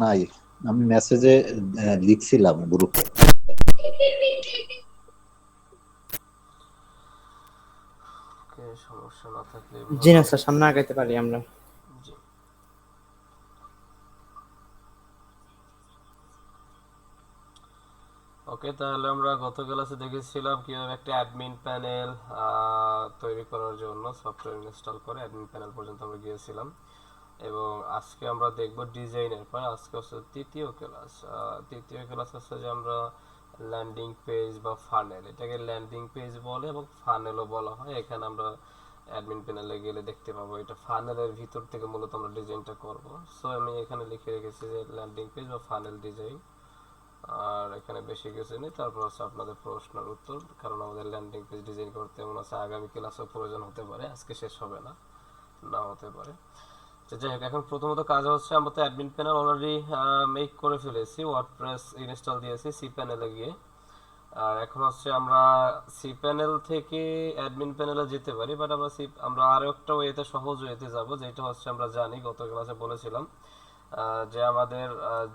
নাই, আমি মেসেজে লিখছিলাম গ্রুপে। ওকে, সমস্যা না থাকলে জি না ভালো। স্যার, সামনে আগাইতে পারি আমরা। জি। ওকে, তাহলে আমরা গত ক্লাসে দেখেছিলাম কিভাবে একটা অ্যাডমিন প্যানেল তৈরি করার জন্য সফটওয়্যার ইনস্টল করে অ্যাডমিন প্যানেল পর্যন্ত আমরা গিয়েছিলাম। এবং আজকে আমরা দেখব ডিজাইনের পর। আজকে হচ্ছে তৃতীয় ক্লাস। তৃতীয় ক্লাস হচ্ছে যে আমরা ল্যান্ডিং পেজ বা ফানেল, এটাকে ল্যান্ডিং পেজ বলে এবং ফানেলও বলা হয়। এখানে আমরা অ্যাডমিন প্যানেলে গেলে দেখতে পাবো এটা ফানেলের ভিতর থেকে মূলত আমরা ডিজাইনটা করব। সো আমি এখানে লিখে রেখেছি যে ল্যান্ডিং পেজ বা ফানেল ডিজাইন। আর এখানে বেশি কিছু নেই। তারপর হচ্ছে আপনাদের প্রশ্নের উত্তর, কারণ আমাদের ল্যান্ডিং পেজ ডিজাইন করতে মনে হচ্ছে আগামী ক্লাসেও প্রয়োজন হতে পারে, আজকে শেষ হবে না, না হতে পারে। তো যাই হোক, এখন প্রথমত কাজ হচ্ছে আমরা তো অ্যাডমিন প্যানেল অলরেডি মেক করে ফেলেছি, ওয়ার্ডপ্রেস ইনস্টল দিয়েছি সি প্যানেলে গিয়ে। আর এখন হচ্ছে আমরা সি প্যানেল থেকে অ্যাডমিন প্যানেলে যেতে পারি, বাট আমরা আরো একটা ওয়েতে, সহজ ওয়েতে যাব, যেটা হচ্ছে আমরা জানি গত ক্লাসে বলেছিলাম যে আমাদের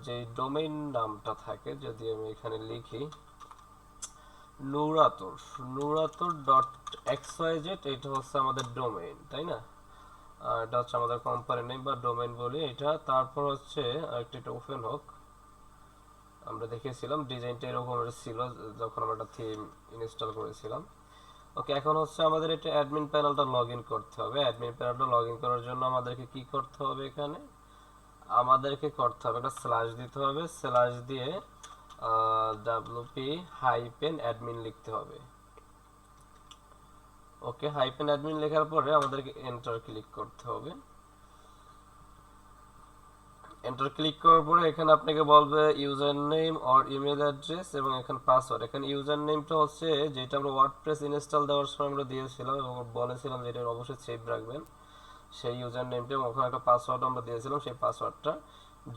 যে ডোমেইন নামটা থাকে, যদি আমি এখানে লিখি নুরাতুর, নুরাতুর ডট এক্স ওয়াই জেড, এটা হচ্ছে আমাদের ডোমেইন, তাই না? এটা হচ্ছে আমাদের কোম্পানি নেম বা ডোমেইন বলি এটা। তারপর হচ্ছে এটা ওপেন হোক। আমরা দেখেছিলাম ডিজাইনটা এরকম ছিল যখন আমরা একটা থিম ইনস্টল করেছিলাম। ওকে, এখন হচ্ছে আমাদের এটা অ্যাডমিন প্যানেলটা লগ ইন করতে হবে। অ্যাডমিন প্যানেলটা লগ ইন করার জন্য আমাদেরকে কি করতে হবে? এখানে আমাদেরকে করতে হবে একটা স্ল্যাশ দিতে হবে, স্ল্যাশ দিয়ে ডাব্লিউপি হাইপেন অ্যাডমিন লিখতে হবে। ওকে, হাইপেন অ্যাডমিন লেখার পরে আমাদেরকে এন্টার ক্লিক করতে হবে। এন্টার ক্লিক করার পরে এখানে আপনাকে বলবে user name or email address এবং এখানে পাসওয়ার্ড। এখানে ইউজার নেমটা হচ্ছে যেটা আমরা ওয়ার্ডপ্রেস ইনস্টল দেওয়ার সময় আমরা দিয়েছিলাম এবং বলেছিলাম যে এটা অবশ্যই সেভ রাখবেন, সেই ইউজার নেমটা, এবং ওখানে একটা পাসওয়ার্ড আমরা দিয়েছিলাম, সেই পাসওয়ার্ডটা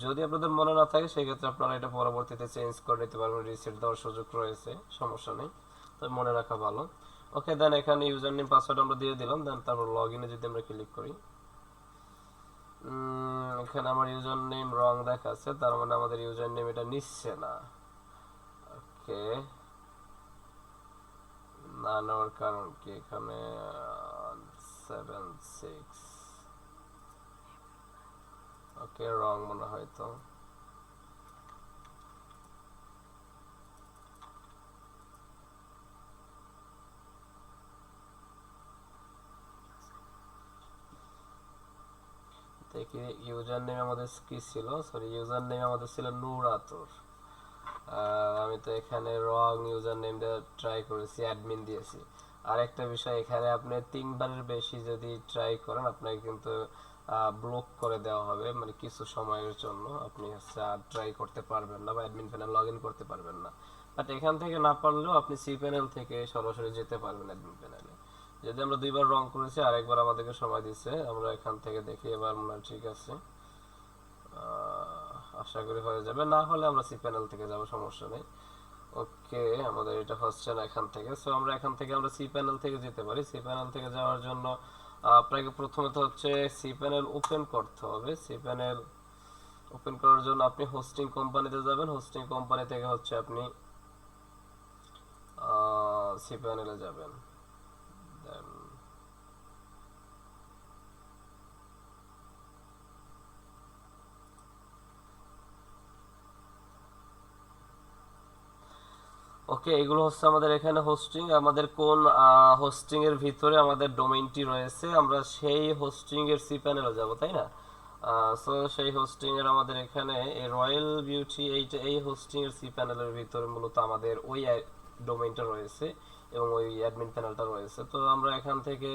যদি আপনাদের মনে না থাকে সেক্ষেত্রে আপনারা এটা পরবর্তীতে চেঞ্জ করে নিতে পারবেন, রিসেট দেওয়ার সুযোগ রয়েছে, সমস্যা নেই, তবে মনে রাখা ভালো। ওকে, দেন এখানে ইউজার নেম পাসওয়ার্ড আমরা দিয়ে দিলাম। দেন তারপর লগ ইনে যদি আমরা ক্লিক করি, এখানে আমার ইউজার নেম রং দেখাচ্ছে, তার মানে আমাদের ইউজার নেম এটা নিচ্ছে না। ওকে, না নেওয়ার কারণ কি? এখানে 76, ওকে, রং মনে হয় তো। দেখি ইউজার নেম আমাদের কি ছিল, সরি, ইউজার নেম আমাদের ছিল নূর আতর। আমি তো এখানে রং ইউজার নেম দিয়ে ট্রাই করেছি, অ্যাডমিন দিয়েছি। আর একটা বিষয়, এখানে আপনি তিনবারের বেশি যদি ট্রাই করেন আপনাকে কিন্তু ব্লক করে দেওয়া হবে, মানে কিছু সময়ের জন্য আপনি হচ্ছে আর ট্রাই করতে পারবেন না বা অ্যাডমিন প্যানেল লগ ইন করতে পারবেন না। বাট এখান থেকে না পারলেও আপনি সি প্যানেল থেকে সরাসরি যেতে পারবেন অ্যাডমিন প্যানেলে। যদি আমরা দুইবার রং করেছি, আরেকবার আমাদেরকে সময় দিচ্ছে, আমরা এখান থেকে দেখি এবার মনে হয় ঠিক আছে। আশা করি হয়ে যাবে, না হলে আমরা সি প্যানেল থেকে যাব, সমস্যা নেই। ওকে, আমাদের এটা হচ্ছে না এখান থেকে, সো আমরা এখান থেকে আমরা সি প্যানেল থেকে যেতে পারি। সি প্যানেল থেকে যাওয়ার জন্য আপনাকে প্রথমে তো হচ্ছে সি প্যানেল ওপেন করতে হবে। সি প্যানেল ওপেন করার জন্য আপনি হোস্টিং কোম্পানিতে যাবেন, হোস্টিং কোম্পানি থেকে হচ্ছে আপনি সি প্যানেলে যাবেন। দেন ওকে, এগুলো হচ্ছে আমাদের এখানে হোস্টিং, আমাদের কোন হোস্টিং এর ভিতরে আমাদের ডোমেইনটি রয়েছে, আমরা সেই হোস্টিং এর সি প্যানেলে যাব, তাই না? সো সেই হোস্টিং এর আমাদের এখানে রয়্যাল বিউটি, এই হোস্টিং এর সি প্যানেলের ভিতরে মূলত আমাদের ওই ডোমেইনটা রয়েছে এবং ওই অ্যাডমিন প্যানেলটা রয়েছে। তো আমরা এখান থেকে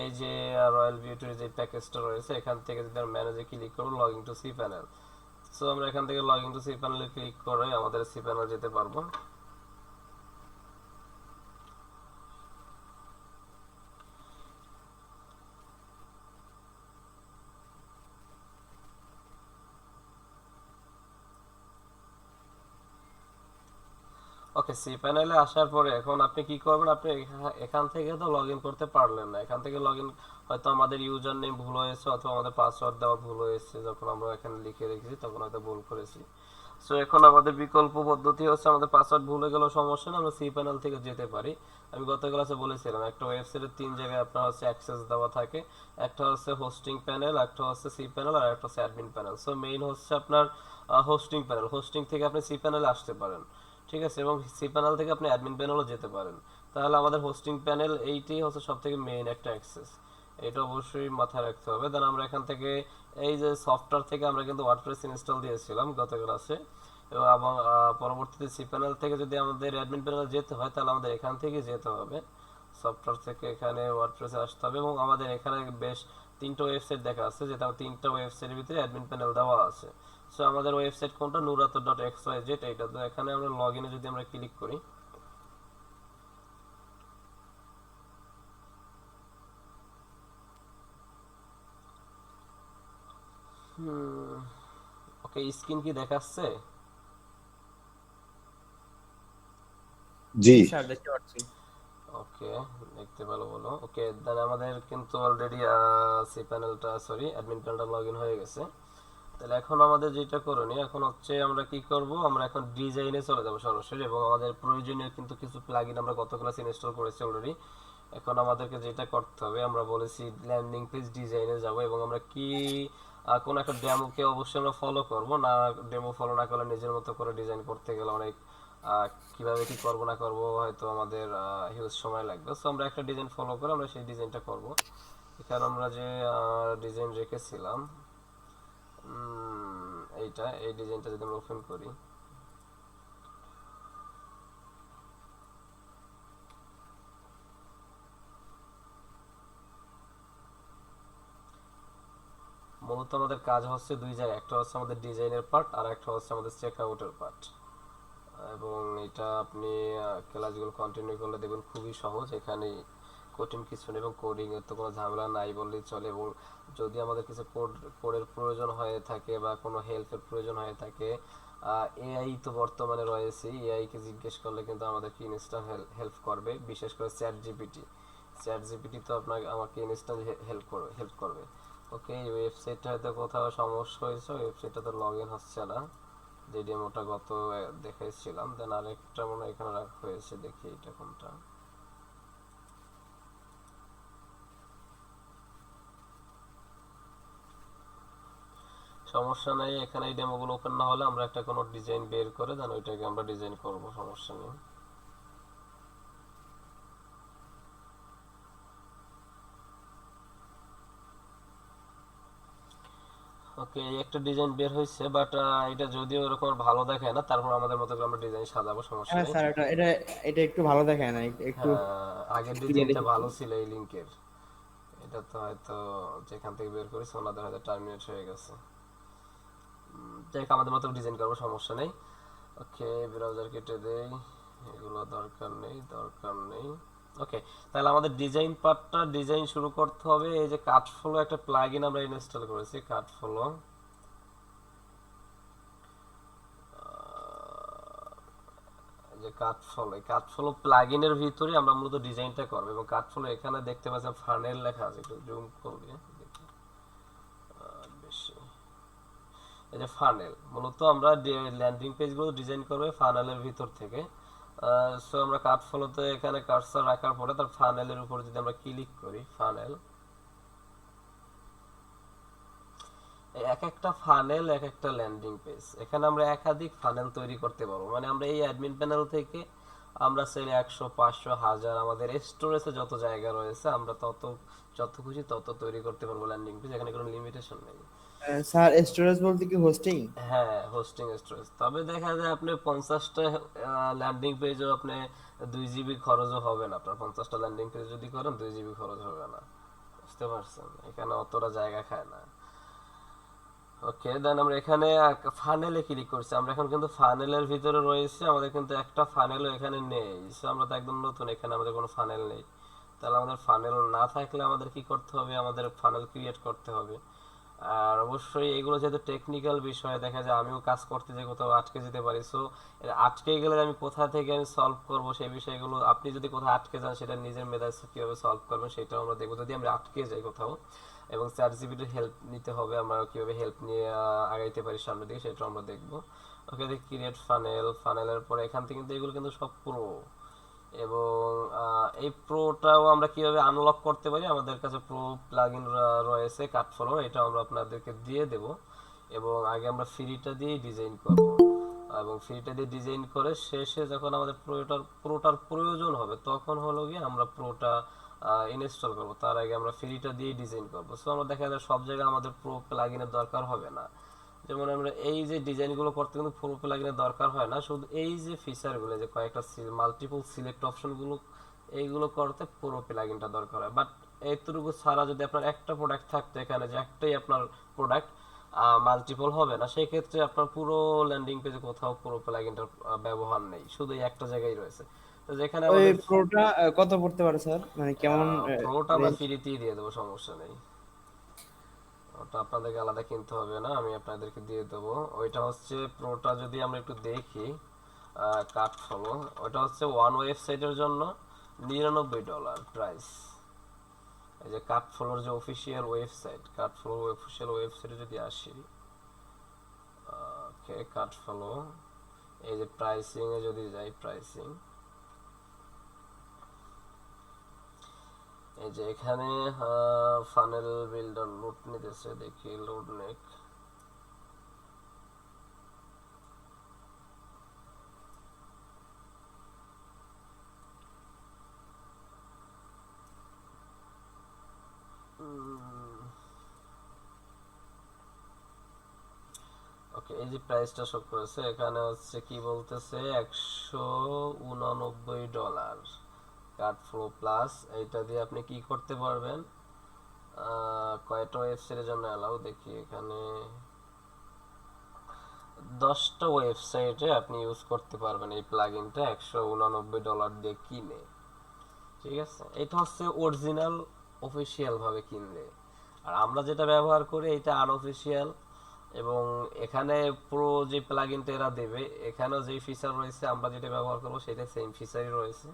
এই যে রয়্যাল বিউটির যে প্যাকেজটা রয়েছে, এখান থেকে যদি আমরা ম্যানেজে ক্লিক করব, log in to cPanel, so আমরা এখান থেকে লগ ইন টু সি প্যানেলে ক্লিক করে আমাদের সি প্যানেল যেতে পারবো। ওকে, ওকে, সি প্যানেলে আসার পরে এখন আপনি কি করবেন, আপনি এখান থেকে তো লগ ইন করতে পারলেন না, এখান থেকে লগ ইন হয়তো আমাদের ইউজার নেম ভুল হয়েছে অথবা আমাদের পাসওয়ার্ড দেওয়া ভুল হয়েছে, যখন আমরা এখানে লিখে রেখেছি তখন হয়তো ভুল করেছি। সো এখন আমাদের বিকল্প পদ্ধতি হচ্ছে, আমাদের পাসওয়ার্ড ভুলে গেলেও সমস্যা না, আমরা সি প্যানেল থেকে যেতে পারি। আমি গত ক্লাসে বলেছিলাম একটা ওয়েবসাইটের তিন জায়গায় আপনার হচ্ছে অ্যাক্সেস দেওয়া থাকে। একটা হচ্ছে হোস্টিং প্যানেল, একটা হচ্ছে সি প্যানেল, আর একটা হচ্ছে অ্যাডমিন প্যানেল। সো মেইন হচ্ছে আপনার হোস্টিং প্যানেল, হোস্টিং থেকে আপনি সি প্যানেলে আসতে পারেন, ঠিক আছে, এবং সি প্যানেল থেকে আপনি অ্যাডমিন প্যানেলও যেতে পারেন। তাহলে আমাদের হোস্টিং প্যানেল এইটাই হচ্ছে সব থেকে মেইন একটা অ্যাক্সেস, এটা অবশ্যই মাথায় রাখতে হবে। দেন আমরা এখান থেকে এই যে সফটওয়্যার থেকে আমরা কিন্তু ওয়ার্ডপ্রেস ইনস্টল দিয়েছিলাম গত ক্লাসে, এবং পরবর্তীতে সি প্যানেল থেকে যদি আমাদের অ্যাডমিন প্যানেলে যেতে হয় তাহলে আমাদের এখান থেকে যেতে হবে, সফটওয়্যার থেকে এখানে ওয়ার্ডপ্রেসে আসতে হবে, এবং আমাদের এখানে বেশ তিনটা ওয়েবসাইট দেখা আছে, যেটা তিনটা ওয়েবসাইটের ভিতরে অ্যাডমিন প্যানেল দেওয়া আছে। সো আমাদের ওয়েবসাইট কোনটা, nurato.xyz, এইটা। তো এখানে আমরা লগ ইনে যদি আমরা ক্লিক করি, ওকে, স্ক্রিন কি দেখাচ্ছে? জি। জি স্যার, দেখতে পাচ্ছি। ওকে, দেখতে ভালো বলো। ওকে, দেন আমাদের কিন্তু অলরেডি সি প্যানেলটা, সরি অ্যাডমিন প্যানেলটা লগ ইন হয়ে গেছে। তাহলে এখন আমাদের যেটা করণীয় এখন হচ্ছে, আমরা কি করব, আমরা এখন ডিজাইনে চলে যাব সরাসরি, এবং আমাদের প্রয়োজনীয় কিন্তু কিছু প্লাগইন আমরা গত ক্লাসে ইনস্টল করেছি অলরেডি। এখন আমাদেরকে যেটা করতে হবে, আমরা বলেছি ল্যান্ডিং পেজ ডিজাইনে যাব, এবং আমরা কি কোন একটা ডেমোকে অবশ্যই আমরা ফলো করব না, ডেমো ফলো না করলে নিজের মতো করে ডিজাইন করতে গেলে অনেক কিভাবে কি করব না করব হয়তো আমাদের হিউজ সময় লাগবে। সো আমরা একটা ডিজাইন ফলো করে আমরা সেই ডিজাইনটা করব। এখানে আমরা যে ডিজাইন রেখেছিলাম, এইটা, এই ডিজাইনটা যদি আমরা ওপেন করি, মূলত আমাদের কাজ হচ্ছে দুই জায়গায়, একটা হচ্ছে আমাদের ডিজাইনের পার্ট আর একটা হচ্ছে আমাদের চেক আউটের পার্ট। এবং এটা আপনি ক্লাসগুলো কন্টিনিউ করলে দেখবেন খুবই সহজ, এখানে কঠিন কিছু নেই, এবং কোডিং এর তো কোনো ঝামেলা নাই বললেই চলে। এবং যদি আমাদের কিছু কোডের প্রয়োজন হয়ে থাকে বা কোনো হেল্পের প্রয়োজন হয়ে থাকে, এআই তো বর্তমানে রয়েছে, এআই কে জিজ্ঞেস করলে কিন্তু আমাদেরকে ইনস্ট্যান্ট হেল্প করবে, বিশেষ করে চ্যাট জিপিটি তো আপনাকে আমাকে ইনস্ট্যান্ট হেল্প করবে। ওকে, এই ওয়েবসাইটটা হয়তো কোথাও সমস্যা হয়েছে, ওয়েবসাইটটা তো লগ ইন হচ্ছে না, যে ডেমোটা গত দেখাইছিলাম। দেন আরেকটা মনে হয় এখানে রাখা হয়েছে, দেখি এটা কোনটা। সমস্যা নেই, এখানে এই ডেমোগুলো ওপেন না হলে আমরা একটা কোনো ডিজাইন বের করে দেন ওইটাকে আমরা ডিজাইন করব, সমস্যা নেই। ওকে, এই একটা ডিজাইন বের হয়েছে, বাট এটা যদিও এরকম ভালো দেখায় না, তারপর আমাদের মতো করে আমরা ডিজাইন সাজাবো, সমস্যা হ্যাঁ নেই। স্যার, এটা এটা এটা একটু ভালো দেখায় না, একটু হ্যাঁ, আগের ক্লিয়ার ডিজাইনটা এসেছে। ভালো ছিল এই লিংকের, এটা তো হয়তো যেখান থেকে বের করেছে ওনাদের হয়তো টার্মিনেট হয়ে গেছে। যাই হোক, আমাদের মতো ডিজাইন করবো, সমস্যা নেই। ওকে, ব্রাউজার কেটে দেই, এগুলো দরকার নেই। ওকে, তাহলে আমাদের ডিজাইন পার্টটা ডিজাইন শুরু করতে হবে। এই যে কাটফ্লো একটা প্লাগইন আমরা ইনস্টল করেছি, কাটফ্লো। এই যে কাটফ্লো, এই কাটফ্লো প্লাগইনের ভিতরে আমরা মূলত ডিজাইনটা করব, এবং কাটফ্লো এখানে দেখতে পাচ্ছেন ফানেল লেখা আছে, একটু জুম করলে দেখি বেশি। এই যে ফানেল, মূলত আমরা ল্যান্ডিং পেজগুলো ডিজাইন করবে ফানেলের ভিতর থেকে। সো আমরা কাট ফলোতে এখানে কার্সর রাখার পরে তার ফানেলের উপর যদি আমরা ক্লিক করি, ফানেল, এক একটা ফানেল এক একটা ল্যান্ডিং পেজ, এখানে আমরা একাধিক ফানেল তৈরি করতে পারবো। মানে আমরা এই অ্যাডমিন প্যানেল থেকে আমরা চাইলে 100, 500, 1000 আমাদের স্টোরেজে যত জায়গা রয়েছে আমরা যত খুশি তত তৈরি করতে পারবো ল্যান্ডিং পেজ, এখানে কোনো লিমিটেশন নেই। স্যার, স্টোরেজ বলতে কি হোস্টিং? হ্যাঁ, হোস্টিং স্টোরেজ। তবে দেখা যায় আপনি 50টা ল্যান্ডিং পেজও আপনি 2 জিবি খরচও হবে না, আপনার 50টা ল্যান্ডিং পেজ যদি করেন 2 জিবি খরচ হবে না, বুঝতে পারছেন, এখানে অতটা জায়গা খায় না। ওকে, দেন আমরা এখানে ফানেলে ক্লিক করছি, আমরা এখন কিন্তু ফানেলের ভিতরে রয়েছে, আমাদের কিন্তু একটা ফানেলও এখানে নেই। সো আমরা তো একদম নতুন, এখানে আমাদের কোনো ফানেল নেই। তাহলে আমাদের ফানেল না থাকলে আমাদের কি করতে হবে, আমাদের ফানেল ক্রিয়েট করতে হবে। আর অবশ্যই এগুলো যেহেতু টেকনিক্যাল বিষয়, দেখা যায় আমিও কাজ করতে যে কোথাও আটকে যেতে পারি, সো আটকে গেলে আমি কোথা থেকে আমি সলভ করব সেই বিষয়গুলো, আপনি যদি কোথাও আটকে যান সেটা নিজের মেধায় কিভাবে সলভ করবেন সেটাও আমরা দেখবো। যদি আমরা আটকে যাই কোথাও, এবং চ্যাট জিপিটির হেল্প নিতে হবে, আমরা কিভাবে হেল্প নিয়ে আগাইতে পারি সামনের দিকে সেটাও আমরা দেখবো। ওকে, দেখি ক্রিয়েট ফানেল, ফানেলের পরে এখান থেকে কিন্তু এগুলো কিন্তু সব প্রো, এবং এই প্রোটাও আমরা কিভাবে আনলক করতে পারি, আমাদের কাছে প্রো প্লাগইন রয়েছে কাট ফলো, এটা আমরা আপনাদেরকে দিয়ে দেব। এবং আগে আমরা ফ্রিটা দিয়ে ডিজাইন করব, এবং ফ্রিটা দিয়ে ডিজাইন করে শেষে যখন আমাদের প্রোটার প্রয়োজন হবে তখন হলো গিয়ে আমরা প্রোটা ইনস্টল করব। তার আগে আমরা ফ্রিটা দিয়ে ডিজাইন করব। সো আমরা দেখা যায় সব জায়গায় আমাদের প্রো প্লাগইনের দরকার হবে না। যেমন আমরা এই যে ডিজাইনগুলো করতে কিন্তু প্রো প্লাগইনের দরকার হয় না, শুধু এই যে ফিচারগুলো, যে কয়েকটা মাল্টিপল সিলেক্ট অপশনগুলো, এইগুলো করতে পুরো প্লাগইনটা দরকার হয়। বাট এইটুকু ছাড়া যদি আপনার একটা প্রোডাক্ট থাকতো এখানে, যে একটাই আপনার প্রোডাক্ট, মাল্টিপল হবে না, সেই ক্ষেত্রে আপনার পুরো ল্যান্ডিং পেজে কোথাও পুরো প্লাগইনটার ব্যবহার নেই, শুধু এই একটা জায়গায় রয়েছে। তো যেখানে ওই আমাদের প্রোটা কত পড়তে পারে স্যার, মানে কেমন প্রোটা আমরা রেঞ্জ? ফ্রিতেই দিয়ে দেবো, সমস্যা নেই। ওটা আপনাদেরকে আলাদা কিনতে হবে না, আমি আপনাদেরকে দিয়ে দেবো। ওইটা হচ্ছে প্রোটা, যদি আমরা একটু দেখি কাট ফলো, ওটা হচ্ছে ওয়ান ওয়েবসাইটের জন্য $99 প্রাইস। এই যে কাট ফলোর যে অফিসিয়াল ওয়েবসাইট, কাট ফলো অফিসিয়াল ওয়েবসাইটে যদি আসি, ওকে কাট ফলো, এই যে প্রাইসিং এ যদি যাই, প্রাইসিং, এই যে এখানে ফানেল বিল্ডার লোড নিতেছে, দেখি লোড নেক। ওকে, এই যে প্রাইসটা শো করেছে এখানে, হচ্ছে কি বলতেছে, $189 কার্ড ফ্লো প্লাস। এইটা দিয়ে আপনি কি করতে পারবেন, কয়টা ওয়েবসাইটের জন্য অ্যালাউ দেখি এখানে, 10টা ওয়েবসাইটে আপনি ইউজ করতে পারবেন এই প্লাগইনটা $189 দিয়ে কিনে। ঠিক আছে, এটা হচ্ছে অরিজিনাল অফিসিয়াল ভাবে কিনলে। আর আমরা যেটা ব্যবহার করি এটা আনঅফিসিয়াল, এবং এখানে পুরো যে প্লাগইনটা এরা দেবে, এখানেও যেই ফিচার রয়েছে আমরা যেটা ব্যবহার করবো সেটা সেম ফিচারই রয়েছে,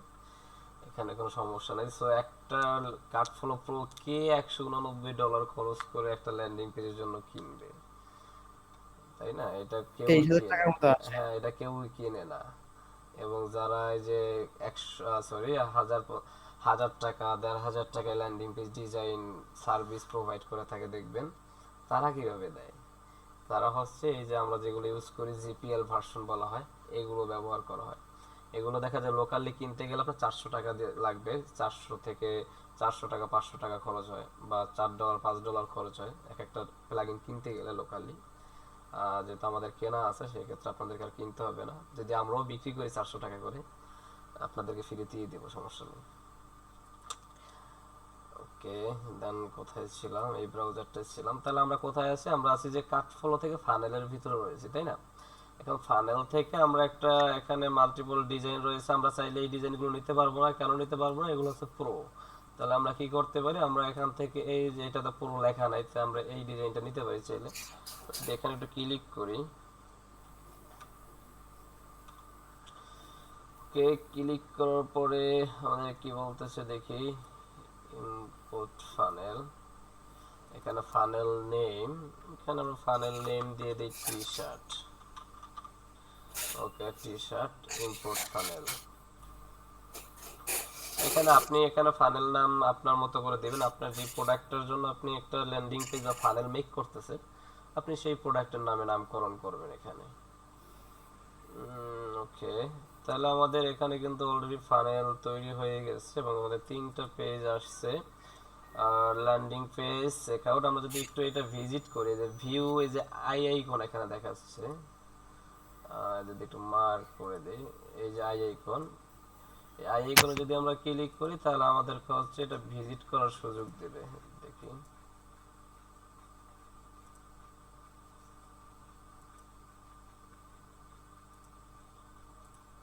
এখানে কোনো সমস্যা নেই। সো একটা কার্ড ফলো প্রো কে $189 খরচ করে একটা ল্যান্ডিং পেজের জন্য কিনবে, তাই না? এটা কেউই 23,000 কিনে, টাকার মতো আছে। হ্যাঁ এটা কেউই কিনে না। এবং যারা এই যে 1000 টাকা 1500 টাকায় landing page design service provide করে থাকে দেখবেন, তারা কিভাবে দেয়, তারা হচ্ছে এই যে আমরা যেগুলো ইউজ করি জিপিএল ভার্সন বলা হয়, এগুলো ব্যবহার করা হয়। এগুলো দেখা যায় লোকালি কিনতে গেলে আপনার 400 টাকা লাগবে, 400 থেকে 500 টাকা খরচ হয়, বা $4 $5 খরচ হয় এক একটা প্লাগইন কিনতে গেলে লোকালি। যেহেতু আমাদের কেনা আছে সেই ক্ষেত্রে আপনাদেরকে আর কিনতে হবে না, যদি আমরাও বিক্রি করি 400 টাকা করে আপনাদেরকে ফ্রিতেই দেবো, সমস্যা নেই। ওকে, দেন কোথায় ছিলাম, এই ব্রাউজারটায় ছিলাম। তাহলে আমরা কোথায় আছি, আমরা আছি যে কাট ফলো থেকে ফানেলের ভিতরে রয়েছি, তাই না? এখন ফানেল থেকে আমরা একটা, এখানে মাল্টিপল ডিজাইন রয়েছে, আমরা চাইলে এই ডিজাইনগুলো নিতে পারবো না। কেন নিতে পারবো না, এগুলো হচ্ছে প্রো। তাহলে আমরা কি করতে পারি, আমরা এখান থেকে এই যে এটা তো পুরো লেখা নাই, তাই আমরা এই ডিজাইনটা নিতে পারি চাইলে। এখানে একটু ক্লিক করি, ওকে ক্লিক করার পরে আমাদের কি বলতেছে দেখি, ইনপুট ফানেল, এখানে ফানেল নেম, এখানে আমরা ফানেল নেম দিয়ে দিই টি শার্ট। ওকে, টি শার্ট ইম্পোর্ট ফানেল। এখানে আপনি এখানে ফানেল নাম আপনার মতো করে দিবেন, আপনার যে প্রোডাক্টের জন্য আপনি একটা ল্যান্ডিং পেজ বা ফানেল মেক করতেছেন, আপনি সেই প্রোডাক্টের নামে নামকরণ করবেন এখানে। ওকে, তাহলে আমাদের এখানে কিন্তু অলরেডি ফানেল তৈরি হয়ে গেছে, এবং আমাদের 3টা পেজ আসছে। আর ল্যান্ডিং পেজ চেকআউট, আমরা যদি একটু এটা ভিজিট করি, যে ভিউ, এই যে আই আইকন এখানে দেখাচ্ছে, যদি একটু মার্ক করে দেই, এই যে আই আইকন, এই আই আইকনে যদি আমরা ক্লিক করি তাহলে আমাদেরকে হচ্ছে এটা ভিজিট করার সুযোগ দেবে, দেখি।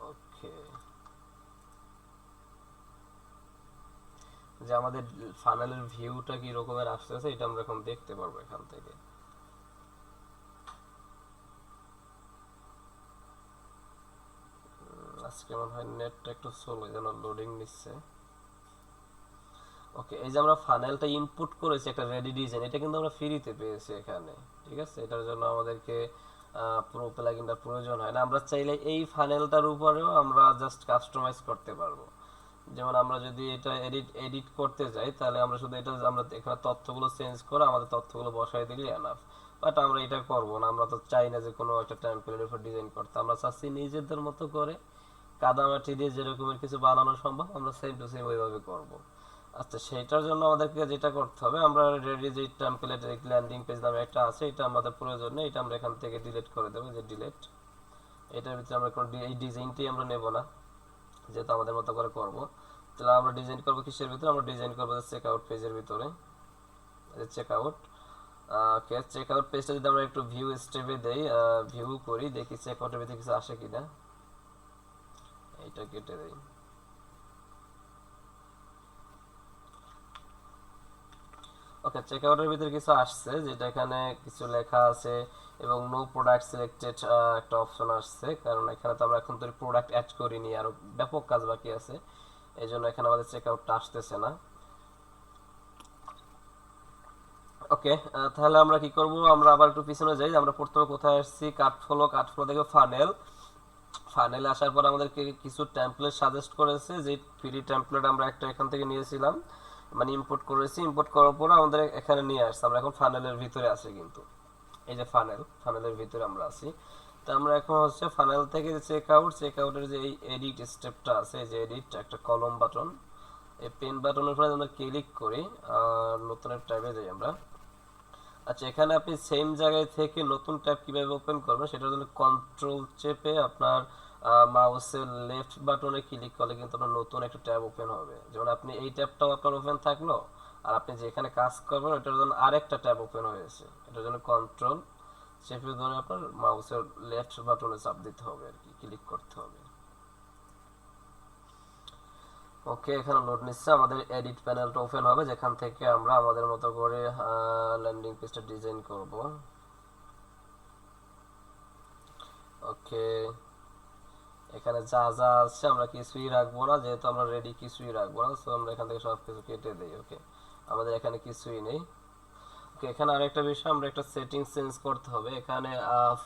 ওকে, যে আমাদের ফানেলের ভিউটা কি রকমের আসতেছে এটা আমরা এখন দেখতে পারবো এখান থেকে। আজকে মনে হয় নেটটা একটু স্লো, যেন লোডিং নিচ্ছে। ওকে, এই যে আমরা ফানেলটা ইনপুট করেছি একটা রেডি ডিজাইন, এটা কিন্তু আমরা ফ্রিতে পেয়েছি এখানে। ঠিক আছে, এটার জন্য আমাদেরকে প্রো প্লাগইনটা প্রয়োজন হয় না। আমরা চাইলে এই ফানেলটার উপরেও আমরা জাস্ট কাস্টমাইজ করতে পারবো। যেমন আমরা যদি এটা এডিট করতে যাই, তাহলে আমরা শুধু এটা আমরা এখানে তথ্যগুলো চেঞ্জ করে আমাদের তথ্যগুলো বসাই দিলে এনাফ। বাট আমরা এটা করব না, আমরা তো চাই না যে কোনো একটা টেমপ্লেটের উপর ডিজাইন করতে। আমরা চাচ্ছি নিজেদের মতো করে কাদামাটি দিয়ে যেরকমের কিছু বানানো সম্ভব আমরা সেম টু সেম ওইভাবে করব। আচ্ছা, সেটার জন্য আমাদেরকে যেটা করতে হবে, আমরা রেডি যে টেমপ্লেট ল্যান্ডিং পেজ নামে একটা আছে, এটা আমাদের প্রয়োজন নেই, এটা আমরা এখান থেকে ডিলিট করে দেবো, যে ডিলিট। এটার ভিতরে আমরা কোনো এই ডিজাইনটি আমরা নেব না, যেহেতু আমাদের মতো করে করব। তাহলে আমরা ডিজাইন করব কিসের ভিতরে? আমরা ডিজাইন করব চেক আউট পেজের ভিতরে, চেক আউট। ওকে, চেক আউট পেজটা যদি আমরা একটু ভিউ স্টেপে দেই, ভিউ করি, দেখি চেক আউটের ভিতরে কিছু আসে কিনা। এইটা কেটে দেই। ওকে, চেক আউটের ভিতরে কিছু আসছে, যেটা এখানে কিছু লেখা আছে এবং নো প্রোডাক্ট সিলেক্টেড একটা অপশন আসছে, কারণ এখানে তো আমরা এখন তো প্রোডাক্ট অ্যাড করিনি, আরো ব্যাপক কাজ বাকি আছে, এই জন্য এখানে আমাদের চেক আউটটা আসতেছে না। ওকে, তাহলে আমরা কি করব, আমরা আবার একটু পিছনে যাই। আমরা প্রথমে কোথায় আসছি? কাটফ্লো থেকে ফানেলে আসার পর আমাদেরকে কিছু টেমপ্লেট সাজেস্ট করেছে, যে ফ্রি টেমপ্লেট আমরা একটা এখান থেকে নিয়েছিলাম, মানে ইম্পোর্ট করেছি। ইম্পোর্ট করার পর আমাদের এখানে নিয়ে আসছে, আমরা এখন ফানেলের ভিতরে আছি। কিন্তু এই যে ফানেলের ভিতরে আমরা আছি। তো আমরা এখন হচ্ছে ফানেল থেকে চেক আউটের যে এই এডিট স্টেপটা আছে, যে এডিট একটা কলম বাটন, এই পেন বাটনের উপরে আমরা ক্লিক করি, নতুন একটা ট্যাবে যাই আমরা। আচ্ছা, এখানে আপনি সেম জায়গায় থেকে নতুন ট্যাব কিভাবে ওপেন করবেন সেটার জন্য কন্ট্রোল চেপে আপনার মাউসের লেফট বাটনে ক্লিক করলে কিন্তু আপনার নতুন একটা ট্যাব ওপেন হবে। যেমন আপনি এই ট্যাবটাও আপনার ওপেন থাকলো, আর আপনি যেখানে কাজ করবেন ওটার জন্য আরেকটা ট্যাব ওপেন হয়েছে। এটার জন্য কন্ট্রোল চেপে ধরে আপনার মাউসের লেফট বাটনে চাপ দিতে হবে আর কি, ক্লিক করতে হবে। ওকে, এখানে লোড নিচ্ছে, আমাদের এডিট প্যানেলটা ওপেন হবে, যেখান থেকে আমরা আমাদের মতো করে ল্যান্ডিং পেজটা ডিজাইন করব। ওকে, এখানে যা যা আছে আমরা কিছুই রাখবো না, যেহেতু আমরা রেডি কিছুই রাখবো না, সো আমরা এখান থেকে সব কিছু কেটে দিই। ওকে, আমাদের এখানে কিছুই নেই। ওকে, এখানে আরেকটা বিষয়, আমরা একটা সেটিং চেঞ্জ করতে হবে। এখানে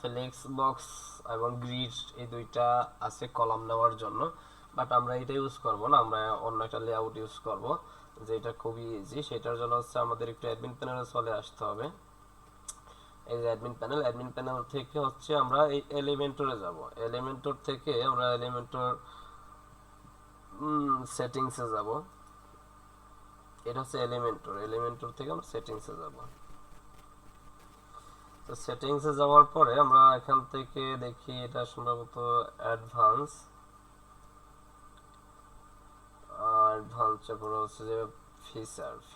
ফ্লেক্স বক্স এবং গ্রিড এই দুইটা আছে কলাম নেওয়ার জন্য, বাট আমরা এটা ইউজ করব না, আমরা অন্য একটা লেআউট ইউজ করব, যেটা খুবই ইজি। সেটার জন্য হচ্ছে আমাদের একটু অ্যাডমিন প্যানেলে চলে আসতে হবে। এই যে অ্যাডমিন প্যানেল থেকে হচ্ছে আমরা এই এলিমেন্টরে যাব। এলিমেন্টর থেকে আমরা এলিমেন্টর সেটিংসে যাব। এটা হচ্ছে এলিমেন্টর থেকে আমরা সেটিংসে যাব। তো সেটিংসে যাওয়ার পরে আমরা এখান থেকে দেখি, এটা সম্ভবত অ্যাডভান্সের পরে হচ্ছে যে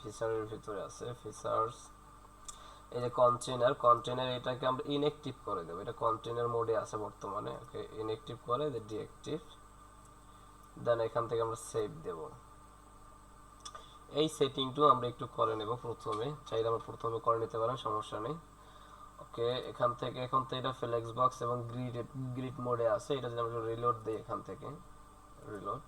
ফিচারের ভিতরে আছে ফিচার্স। এই যে কন্টেইনার এটাকে আমরা ইনঅ্যাক্টিভ করে দেব, এটা কন্টেইনার মোডে আছে বর্তমানে। ওকে, ইনঅ্যাক্টিভ করে যে ডিঅ্যাক্টিভ, দেন এখান থেকে আমরা সেভ দেব। এই সেটিংটু আমরা একটু করে নেব প্রথমে, চাইলে আমরা প্রথমে করে নিতে পারেন, সমস্যা নেই। ওকে, এখান থেকে এখন তো এটা ফ্লেক্স বক্স এবং গ্রিড মোডে আছে, এটা যদি আমরা রিলোড দেই, এখান থেকে রিলোড।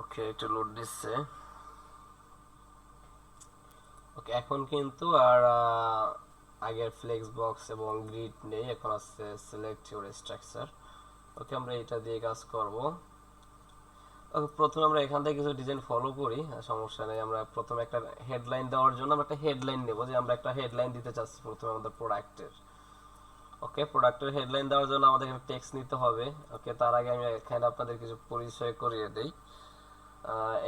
ওকে, একটু লোড দিচ্ছে। ওকে, এখন কিন্তু আর আগের ফ্লেক্স বক্স এবং গ্রিড নেই, এখন আছে সিলেক্ট ইউর স্ট্রাকচার। ওকে, আমরা এটা দিয়ে কাজ করব। ওকে, প্রথমে আমরা এখান থেকে কিছু ডিজাইন ফলো করি, সমস্যা নেই। আমরা প্রথমে একটা হেডলাইন দেওয়ার জন্য আমরা একটা হেডলাইন নেব, যে আমরা একটা হেডলাইন দিতে চাচ্ছি প্রথমে আমাদের প্রোডাক্টের। ওকে, প্রোডাক্টের হেডলাইন দেওয়ার জন্য আমাদের এখানে টেক্সট নিতে হবে। ওকে, তার আগে আমি এখানে আপনাদের কিছু পরিচয় করিয়ে দেই।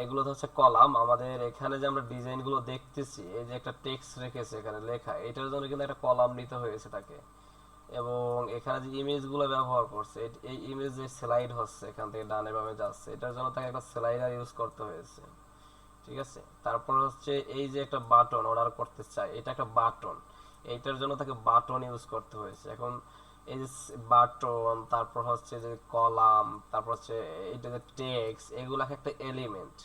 এগুলো হচ্ছে কলাম। আমাদের এখানে যে আমরা ডিজাইনগুলো দেখতেছি, এই যে একটা টেক্সট রেখেছে এখানে লেখা, এটার জন্য কিন্তু একটা কলাম নিতে হয়েছে তাকে। এবং এখানে যে ইমেজগুলো ব্যবহার করছে, এই ইমেজ যে স্লাইড হচ্ছে এখান থেকে ডানে বামে যাচ্ছে, এটার জন্য তাকে একটা স্লাইডার ইউজ করতে হয়েছে। ঠিক আছে, তারপর হচ্ছে এই যে একটা বাটন অর্ডার করতে চাই, এটা একটা বাটন, এইটার জন্য তাকে বাটন ইউজ করতে হয়েছে। এখন এই যে বাটন, তারপর হচ্ছে যে কলাম, তারপর হচ্ছে এটা যে টেক্সট, এগুলো একটা এলিমেন্ট।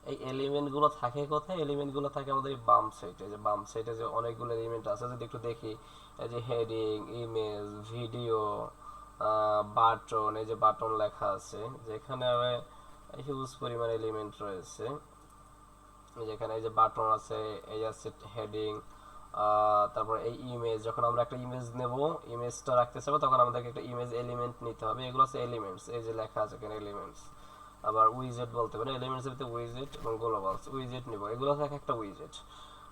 এই এলিমেন্ট গুলো থাকে কোথায়? এলিমেন্ট গুলো থাকে আমাদের এই বাম সাইডে। যে বাম সাইডে যে অনেকগুলো এলিমেন্ট আছে, যদি একটু দেখি, এই যে হেডিং, ইমেজ, ভিডিও, বাটন, এই যে বাটন লেখা আছে, যেখানে হিউজ পরিমাণ এলিমেন্ট রয়েছে। যেখানে এই যে বাটন আছে, এই আছে হেডিং, তারপর এই ইমেজ, যখন আমরা একটা ইমেজ নেব, ইমেজটা রাখতে চাইবো, তখন আমাদেরকে একটা ইমেজ এলিমেন্ট নিতে হবে। এগুলো হচ্ছে এলিমেন্টস, এই যে লেখা আছে এখানে এলিমেন্টস। আবার উইজেট বলতে পারি, এলিমেন্টস এর ভিতরে উইজেট এবং গ্লোবালস, উইজেট নিব, এগুলো হচ্ছে একটা উইজেট।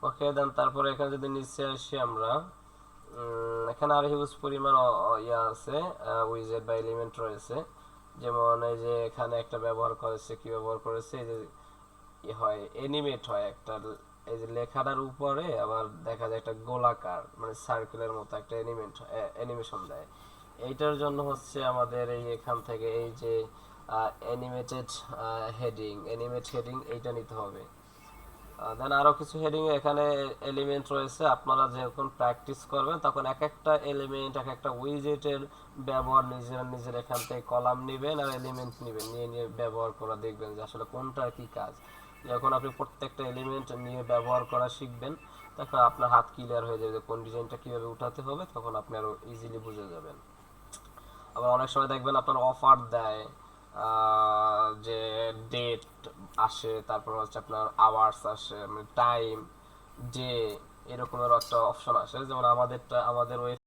ওকে, দেন তারপরে এখানে যদি নিচে আসি আমরা, এখানে আর হিউজ পরিমাণ ইয়া আছে, উইজেট বা এলিমেন্ট রয়েছে। যেমন এই যে এখানে একটা ব্যবহার করেছে, কি ব্যবহার করেছে, এই যে হয় অ্যানিমেট হয় একটা, এই যে লেখাটার উপরে আবার দেখা যায় একটা গোলাকার মানে সার্কেলের মতো একটা অ্যানিমেশন দেয়। এইটার জন্য হচ্ছে আমাদের এই এখান থেকে এই যে অ্যানিমেটেড অ্যানিমেট হেডিং এইটা নিতে হবে। দেন আরো কিছু হেডিং এখানে এলিমেন্ট রয়েছে। আপনারা যখন প্র্যাকটিস করবেন তখন এক একটা এলিমেন্ট, এক একটা উইজেটের ব্যবহার নিজেরা নিজের এখান থেকে কলাম নেবেন আর এলিমেন্ট নেবেন, নিয়ে নিয়ে ব্যবহার করা দেখবেন যে আসলে কোনটার কি কাজ। যখন আপনি প্রত্যেকটা এলিমেন্ট নিয়ে ব্যবহার করা শিখবেন, তখন আপনার হাত ক্লিয়ার হয়ে যাবে যে কোন ডিজাইনটা কিভাবে উঠাতে হবে, তখন আপনি আরো ইজিলি বুঝে যাবেন। আবার অনেক সময় দেখবেন আপনার অফার দেয়, যে ডেট আসে, তারপর হচ্ছে আপনার আওয়ার্স আসে, মানে টাইম, ডে, এরকমের একটা অপশন আসে। যেমন আমাদের ওই